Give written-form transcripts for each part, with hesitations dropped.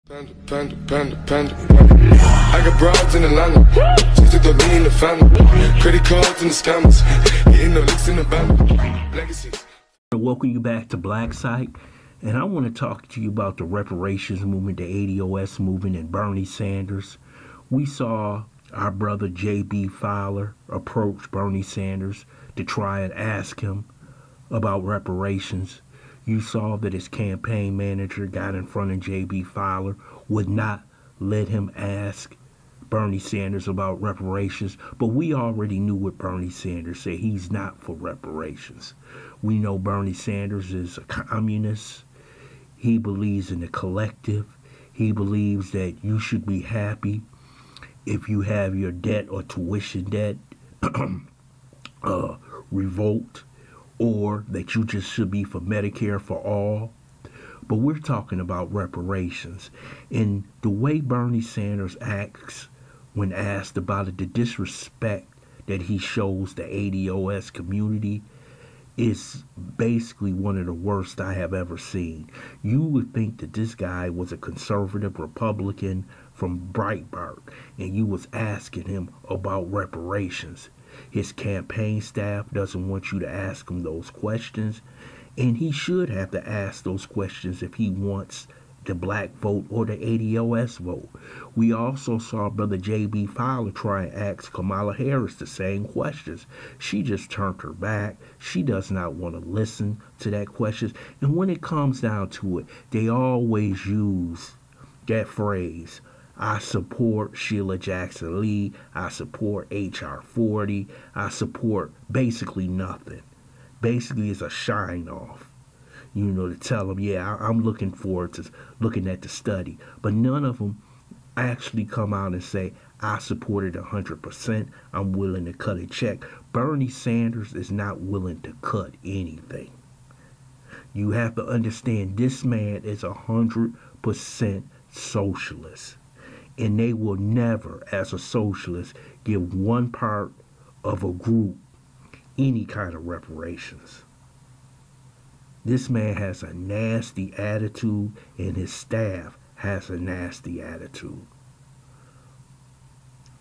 Panda. I got broads in Atlanta, just to throw me in the family. Credit cards and the scammers, hitting the licks in the band. Legacies. Welcome you back to Black Site, and I want to talk to you about the reparations movement, the ADOS movement, and Bernie Sanders. We saw our brother J.B. Fowler approach Bernie Sanders to try and ask him about reparations. You saw that his campaign manager got in front of J.B. Fowler, would not let him ask Bernie Sanders about reparations. But we already knew what Bernie Sanders said. He's not for reparations. We know Bernie Sanders is a communist. He believes in the collective. He believes that you should be happy if you have your debt or tuition debt revoked, or that you just should be for Medicare for all. But we're talking about reparations. And the way Bernie Sanders acts when asked about it, the disrespect that he shows the ADOS community is basically one of the worst I have ever seen. You would think that this guy was a conservative Republican from Breitbart, and you was asking him about reparations. His campaign staff doesn't want you to ask him those questions, and he should have to ask those questions if he wants the black vote or the ADOS vote. We also saw Brother J.B. Fowler try and ask Kamala Harris the same questions. She just turned her back. She does not want to listen to that question. And when it comes down to it, they always use that phrase, I support Sheila Jackson Lee, I support H.R. 40, I support basically nothing. Basically, it's a shine off, to tell them, yeah, I'm looking forward to looking at the study. But none of them actually come out and say, I support it 100%, I'm willing to cut a check. Bernie Sanders is not willing to cut anything. You have to understand, this man is 100% socialist. And they will never, as a socialist, give one part of a group any kind of reparations. This man has a nasty attitude, and his staff has a nasty attitude.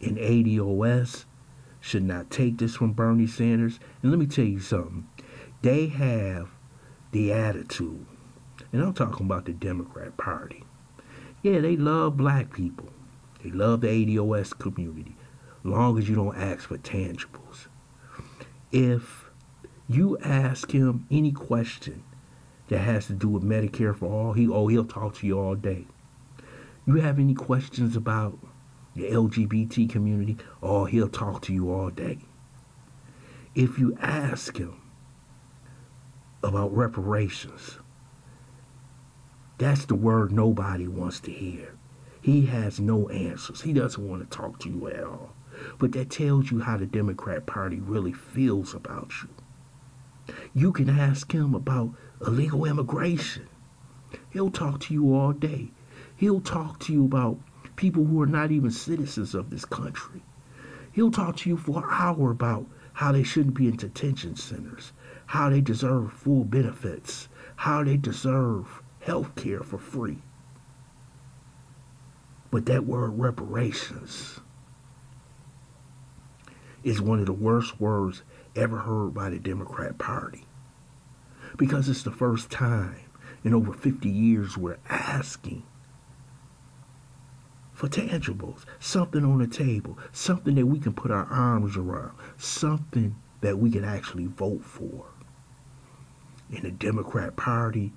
And ADOS should not take this from Bernie Sanders. And let me tell you something. They have the attitude, and I'm talking about the Democrat Party. Yeah, they love black people. They love the ADOS community, long as you don't ask for tangibles. If you ask him any question that has to do with Medicare for all, he'll talk to you all day. You have any questions about the LGBT community, he'll talk to you all day. If you ask him about reparations, that's the word nobody wants to hear. He has no answers. He doesn't want to talk to you at all. But that tells you how the Democrat Party really feels about you. You can ask him about illegal immigration. He'll talk to you all day. He'll talk to you about people who are not even citizens of this country. He'll talk to you for an hour about how they shouldn't be in detention centers, how they deserve full benefits, how they deserve health care for free. But that word reparations is one of the worst words ever heard by the Democrat Party. Because it's the first time in over 50 years we're asking for tangibles, something on the table, something that we can put our arms around, something that we can actually vote for. And the Democrat Party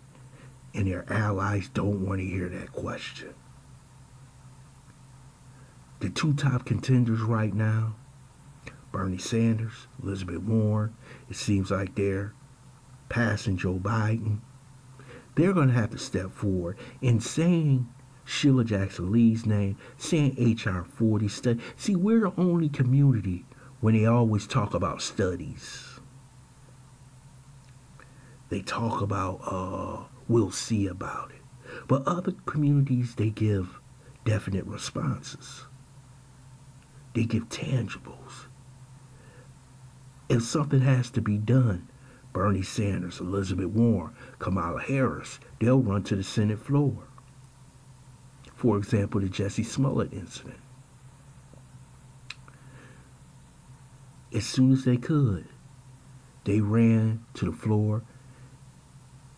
and their allies don't want to hear that question. The two top contenders right now, Bernie Sanders, Elizabeth Warren, it seems like they're passing Joe Biden. They're going to have to step forward in saying Sheila Jackson Lee's name, saying H.R. 40 study. See, we're the only community when they always talk about studies. They talk about, we'll see about it. But other communities, they give definite responses. They give tangibles. If something has to be done, Bernie Sanders, Elizabeth Warren, Kamala Harris, they'll run to the Senate floor. For example, the Jesse Smollett incident. As soon as they could, they ran to the floor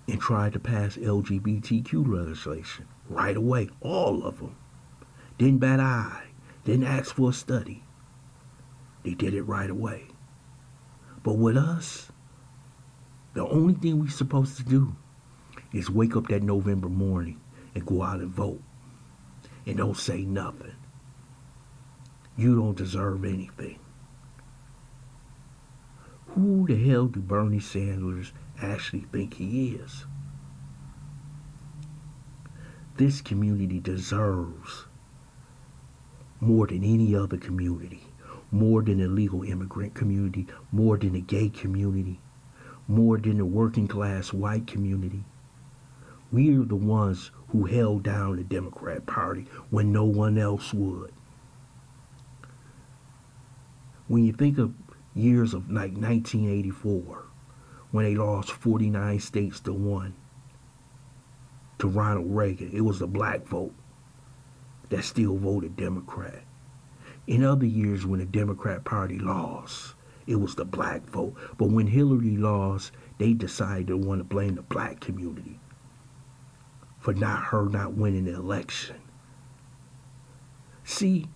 and tried to pass LGBTQ legislation right away. All of them. Didn't bat an eye. Didn't ask for a study. They did it right away. But with us, the only thing we're supposed to do is wake up that November morning and go out and vote. And don't say nothing. You don't deserve anything. Who the hell do Bernie Sanders actually think he is? This community deserves more than any other community, more than the legal immigrant community, more than the gay community, more than the working class white community. We are the ones who held down the Democrat Party when no one else would. When you think of years of like 1984, when they lost 49 states to 1 to Ronald Reagan, it was the black vote that still voted Democrat. In other years when the Democrat Party lost, it was the black vote. But when Hillary lost, they decided to want to blame the black community for not winning the election. See,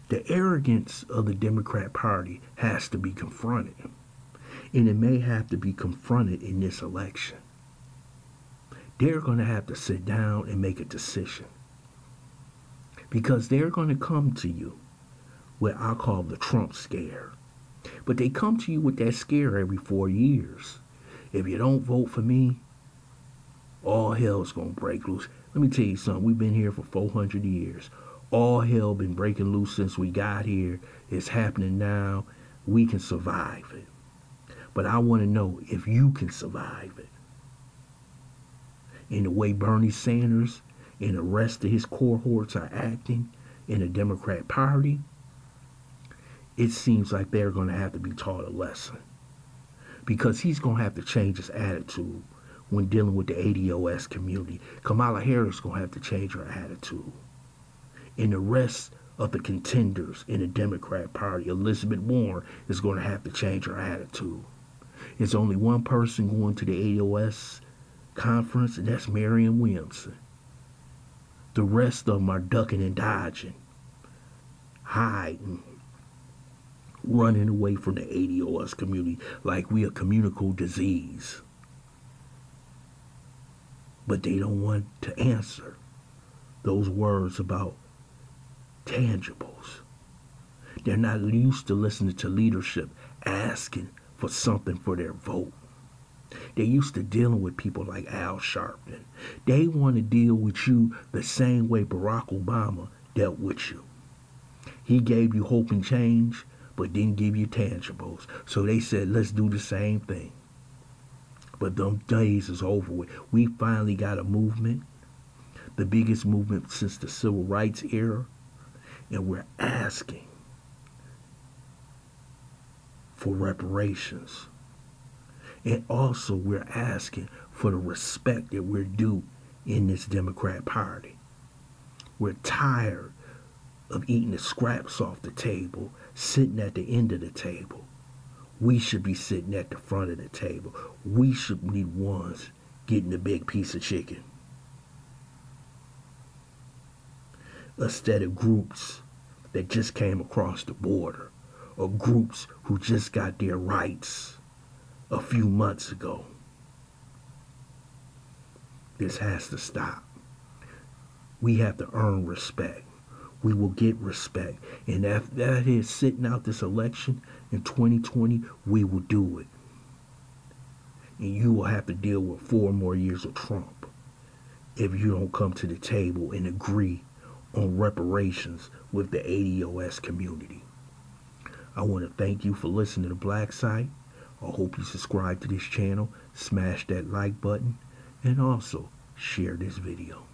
the arrogance of the Democrat Party has to be confronted. And it may have to be confronted in this election. They're going to have to sit down and make a decision. Because they're going to come to you what I call the Trump scare. But they come to you with that scare every 4 years. If you don't vote for me, all hell's going to break loose. Let me tell you something. We've been here for 400 years. All hell been breaking loose since we got here. It's happening now. We can survive it. But I want to know if you can survive it. In the way Bernie Sanders and the rest of his cohorts are acting in the Democrat Party, it seems like they're going to have to be taught a lesson. Because he's going to have to change his attitude when dealing with the ADOS community. Kamala Harris is going to have to change her attitude. And the rest of the contenders in the Democrat Party, Elizabeth Warren, is going to have to change her attitude. There's only one person going to the ADOS conference, and that's Marianne Williamson. The rest of them are ducking and dodging, hiding, running away from the ADOS community like we a communicable disease. But they don't want to answer those words about tangibles. They're not used to listening to leadership asking for something for their vote. They're used to dealing with people like Al Sharpton. They want to deal with you the same way Barack Obama dealt with you. He gave you hope and change, but didn't give you tangibles. So they said, let's do the same thing. But them days is over with. We finally got a movement, the biggest movement since the Civil Rights era, and we're asking for reparations. And also we're asking for the respect that we're due in this Democrat Party. We're tired of eating the scraps off the table, sitting at the end of the table. We should be sitting at the front of the table. We should be the ones getting the big piece of chicken. Instead of groups that just came across the border, or groups who just got their rights a few months ago. This has to stop. We have to earn respect. We will get respect. And if that is sitting out this election in 2020, we will do it. And you will have to deal with 4 more years of Trump if you don't come to the table and agree on reparations with the ADOS community. I want to thank you for listening to Black Site. I hope you subscribe to this channel, smash that like button, and also share this video.